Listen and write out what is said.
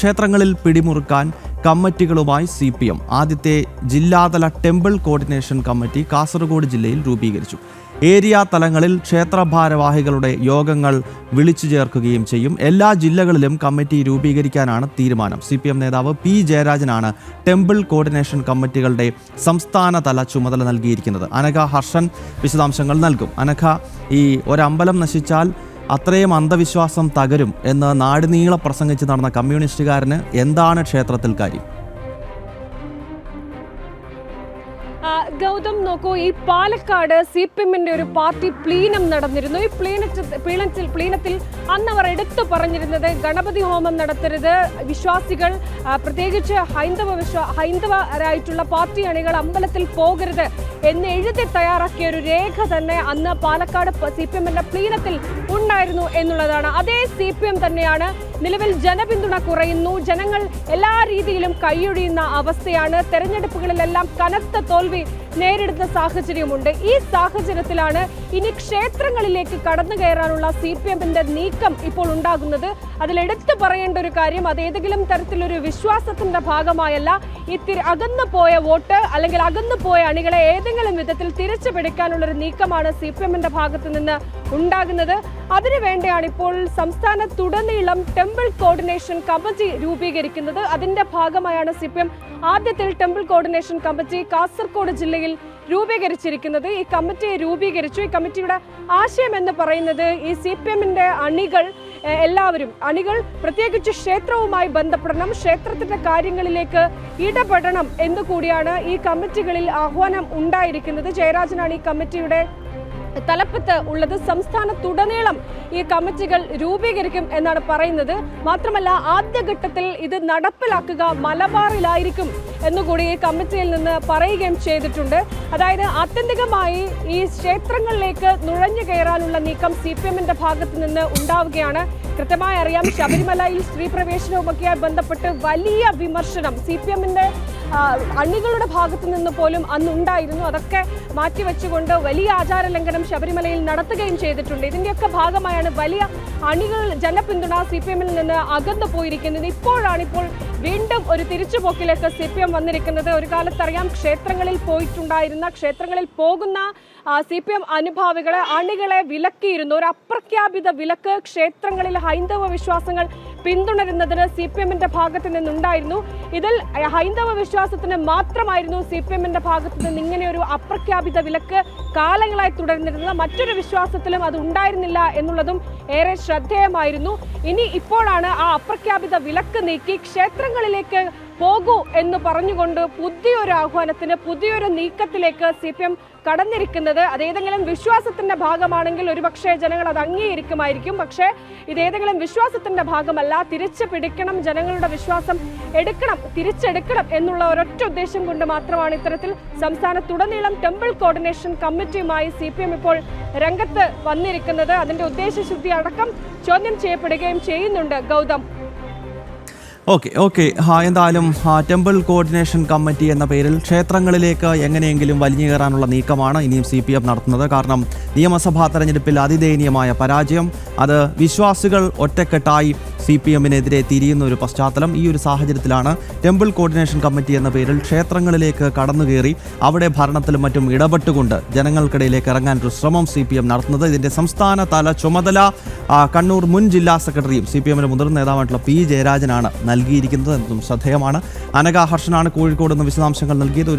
ക്ഷേത്രങ്ങളിൽ പിടിമുറുക്കാൻ കമ്മിറ്റികളുമായി CPM ആദ്യത്തെ ജില്ലാതല ടെമ്പിൾ കോർഡിനേഷൻ കമ്മിറ്റി കാസർഗോഡ് ജില്ലയിൽ രൂപീകരിച്ചു. ഏരിയ തലങ്ങളിൽ ക്ഷേത്ര ഭാരവാഹികളുടെ യോഗങ്ങൾ വിളിച്ചു ചേർക്കുകയും ചെയ്യും. എല്ലാ ജില്ലകളിലും കമ്മിറ്റി രൂപീകരിക്കാനാണ് തീരുമാനം. CPM നേതാവ് P. ജയരാജനാണ് ടെമ്പിൾ കോർഡിനേഷൻ കമ്മിറ്റികളുടെ സംസ്ഥാനതല ചുമതല നൽകിയിരിക്കുന്നത്. അനഘ ഹർഷൻ വിശദാംശങ്ങൾ നൽകും. അനഘ, ഈ ഒരമ്പലം നശിച്ചാൽ അത്രയും അന്ധവിശ്വാസം തകരും എന്ന് നാടുനീളെ പ്രസംഗിച്ച് നടന്ന കമ്മ്യൂണിസ്റ്റുകാരന് എന്താണ് ക്ഷേത്രത്തിൽ കാര്യം? ഗൗതം, നോക്കൂ, ഈ പാലക്കാട് CPM-ന്റെ ഒരു പാർട്ടി പ്ലീനം നടന്നിരുന്നു. ഈ പ്ലീനത്തിൽ അന്ന് അവർ എടുത്തു പറഞ്ഞിരുന്നത് ഗണപതി ഹോമം നടത്തരുത്, വിശ്വാസികൾ പ്രത്യേകിച്ച് ഹൈന്ദവരായിട്ടുള്ള പാർട്ടി അണികൾ അമ്പലത്തിൽ പോകരുത് എന്ന് എഴുതി തയ്യാറാക്കിയ ഒരു രേഖ തന്നെ അന്ന് പാലക്കാട് CPM-ന്റെ പ്ലീനത്തിൽ ഉണ്ടായിരുന്നു എന്നുള്ളതാണ്. അതേ CPM തന്നെയാണ് നിലവിൽ ജനപിന്തുണ കുറയുന്നു, ജനങ്ങൾ എല്ലാ രീതിയിലും കൈയൊഴിയുന്ന അവസ്ഥയാണ്, തെരഞ്ഞെടുപ്പുകളിലെല്ലാം കനത്ത തോൽവി നേരിടുന്ന സാഹചര്യമുണ്ട്. ഈ സാഹചര്യത്തിലാണ് ഇനി ക്ഷേത്രങ്ങളിലേക്ക് കടന്നു കയറാനുള്ള CPM-ന്റെ നീക്കം ഇപ്പോൾ ഉണ്ടാകുന്നത്. അതിലെടുത്തു പറയേണ്ട ഒരു കാര്യം, അത് ഏതെങ്കിലും തരത്തിലൊരു വിശ്വാസത്തിന്റെ ഭാഗമായല്ല. ഈ അകന്നു പോയ വോട്ട് അല്ലെങ്കിൽ അകന്നു പോയ അണികളെ ഏതെങ്കിലും വിധത്തിൽ തിരിച്ചു പിടിക്കാനുള്ള ഒരു നീക്കമാണ് CPM-ന്റെ ഭാഗത്തു നിന്ന് ഉണ്ടാകുന്നത്. അതിനുവേണ്ടിയാണ് ഇപ്പോൾ സംസ്ഥാനത്തുടനീളം ടെമ്പിൾ കോർഡിനേഷൻ കമ്മിറ്റി രൂപീകരിക്കുന്നത്. അതിന്റെ ഭാഗമായാണ് CPM ആദ്യത്തിൽ ടെമ്പിൾ കോർഡിനേഷൻ കമ്മിറ്റി കാസർഗോഡ് ജില്ലയിൽ രൂപീകരിച്ചിരിക്കുന്നത്. ഈ കമ്മിറ്റിയെ രൂപീകരിച്ചു. ഈ കമ്മിറ്റിയുടെ ആശയം എന്ന് പറയുന്നത് ഈ CPM-ന്റെ അണികൾ പ്രത്യേകിച്ച് ക്ഷേത്രവുമായി ബന്ധപ്പെടണം, ക്ഷേത്രത്തിന്റെ കാര്യങ്ങളിലേക്ക് ഇടപെടണം എന്നുകൂടിയാണ് ഈ കമ്മിറ്റികളിൽ ആഹ്വാനം ഉണ്ടായിരിക്കുന്നത്. ജയരാജനാണ് ഈ കമ്മിറ്റിയുടെ തലപ്പത്ത് ഉള്ളത്. സംസ്ഥാനത്തുടനീളം ഈ കമ്മിറ്റികൾ രൂപീകരിക്കും എന്നാണ് പറയുന്നത്. മാത്രമല്ല, ആദ്യഘട്ടത്തിൽ ഇത് നടപ്പിലാക്കുക മലബാറിലായിരിക്കും എന്നുകൂടി ഈ കമ്മിറ്റിയിൽ നിന്ന് പറയുകയും ചെയ്തിട്ടുണ്ട്. അതായത് ആത്യന്തികമായി ഈ ക്ഷേത്രങ്ങളിലേക്ക് നുഴഞ്ഞു കയറാനുള്ള നീക്കം CPM-ന്റെ ഭാഗത്ത് നിന്ന് ഉണ്ടാവുകയാണ്. കൃത്യമായി അറിയാം, ശബരിമലയിൽ സ്ത്രീ പ്രവേശനവുമൊക്കെയായി ബന്ധപ്പെട്ട് വലിയ വിമർശനം CPM-ന്റെ അണികളുടെ ഭാഗത്തു നിന്ന് പോലും അന്നുണ്ടായിരുന്നു. അതൊക്കെ മാറ്റിവെച്ചുകൊണ്ട് വലിയ ആചാര ലംഘനം ശബരിമലയിൽ നടത്തുകയും ചെയ്തിട്ടുണ്ട്. ഇതിന്റെയൊക്കെ ഭാഗമായാണ് വലിയ അണികൾ ജനപിന്തുണ CPM-ൽ നിന്ന് അകന്നു പോയിരിക്കുന്നത്. ഇപ്പോൾ വീണ്ടും ഒരു തിരിച്ചുപോക്കിലേക്ക് CPM വന്നിരിക്കുന്നത്. ഒരു കാലത്തറിയാം, ക്ഷേത്രങ്ങളിൽ പോകുന്ന CPM അനുഭാവികളെ അണികളെ വിലക്കിയിരുന്നു. ഒരു അപ്രഖ്യാപിത വിലക്ക് ക്ഷേത്രങ്ങളിൽ ഹൈന്ദവ വിശ്വാസങ്ങൾ പിന്തുണരുന്നതിന് CPM-ന്റെ ഭാഗത്ത് നിന്നുണ്ടായിരുന്നു. ഇതിൽ ഹൈന്ദവ വിശ്വാസത്തിന് മാത്രമായിരുന്നു CPM-ന്റെ ഭാഗത്ത് നിന്ന് ഇങ്ങനെ ഒരു അപ്രഖ്യാപിത വിലക്ക് കാലങ്ങളായി തുടർന്നിരുന്നത്. മറ്റൊരു വിശ്വാസത്തിലും അത് ഉണ്ടായിരുന്നില്ല എന്നുള്ളതും ഏറെ ശ്രദ്ധേയമായിരുന്നു. ഇപ്പോഴാണ് ആ അപ്രഖ്യാപിത വിലക്ക് നീക്കി ക്ഷേത്രങ്ങളിലേക്ക് പോകൂ എന്ന് പറഞ്ഞുകൊണ്ട് പുതിയൊരു ആഹ്വാനത്തിന്, പുതിയൊരു നീക്കത്തിലേക്ക് CPM കടന്നിരിക്കുന്നത്. അതേതെങ്കിലും വിശ്വാസത്തിന്റെ ഭാഗമാണെങ്കിൽ ഒരുപക്ഷെ ജനങ്ങൾ അത് അംഗീകരിക്കുമായിരിക്കും. പക്ഷേ ഇതേതെങ്കിലും വിശ്വാസത്തിന്റെ ഭാഗമല്ല. തിരിച്ചു പിടിക്കണം, ജനങ്ങളുടെ വിശ്വാസം തിരിച്ചെടുക്കണം എന്നുള്ള ഒരൊറ്റ ഉദ്ദേശം കൊണ്ട് മാത്രമാണ് ഇത്തരത്തിൽ സംസ്ഥാനത്തുടനീളം ടെമ്പിൾ കോർഡിനേഷൻ കമ്മിറ്റിയുമായി CPM ഇപ്പോൾ രംഗത്ത് വന്നിരിക്കുന്നത്. അതിന്റെ ഉദ്ദേശശുദ്ധി അടക്കം ചോദ്യം ചെയ്യപ്പെടുകയും ചെയ്യുന്നുണ്ട്. ഗൗതം, ഓക്കെ എന്തായാലും ടെമ്പിൾ കോർഡിനേഷൻ കമ്മിറ്റി എന്ന പേരിൽ ക്ഷേത്രങ്ങളിലേക്ക് എങ്ങനെയെങ്കിലും വലിഞ്ഞു കയറാനുള്ള നീക്കമാണ് ഇനിയും CPM നടത്തുന്നത്. കാരണം നിയമസഭാ തെരഞ്ഞെടുപ്പിൽ അതിദയനീയമായ പരാജയം, അത് വിശ്വാസികൾ ഒറ്റക്കെട്ടായി CPM-നെതിരെ തിരിയുന്ന ഒരു പശ്ചാത്തലം. ഈ ഒരു സാഹചര്യത്തിലാണ് ടെമ്പിൾ കോർഡിനേഷൻ കമ്മിറ്റി എന്ന പേരിൽ ക്ഷേത്രങ്ങളിലേക്ക് കടന്നുകയറി അവിടെ ഭരണത്തിലും മറ്റും ഇടപെട്ടുകൊണ്ട് ജനങ്ങൾക്കിടയിലേക്ക് ഇറങ്ങാൻ ഒരു ശ്രമം CPM നടത്തുന്നത്. ഇതിൻ്റെ സംസ്ഥാന തല ചുമതല കണ്ണൂർ മുൻ ജില്ലാ സെക്രട്ടറിയും CPM-ന്റെ മുതിർന്ന നേതാവായിട്ടുള്ള P. ജയരാജനാണ് നൽകിയിരിക്കുന്നത് എന്നതും ശ്രദ്ധേയമാണ്. അനഘ ഹർഷനാണ് കോഴിക്കോട് നിന്ന് വിശദാംശങ്ങൾ നൽകിയത്.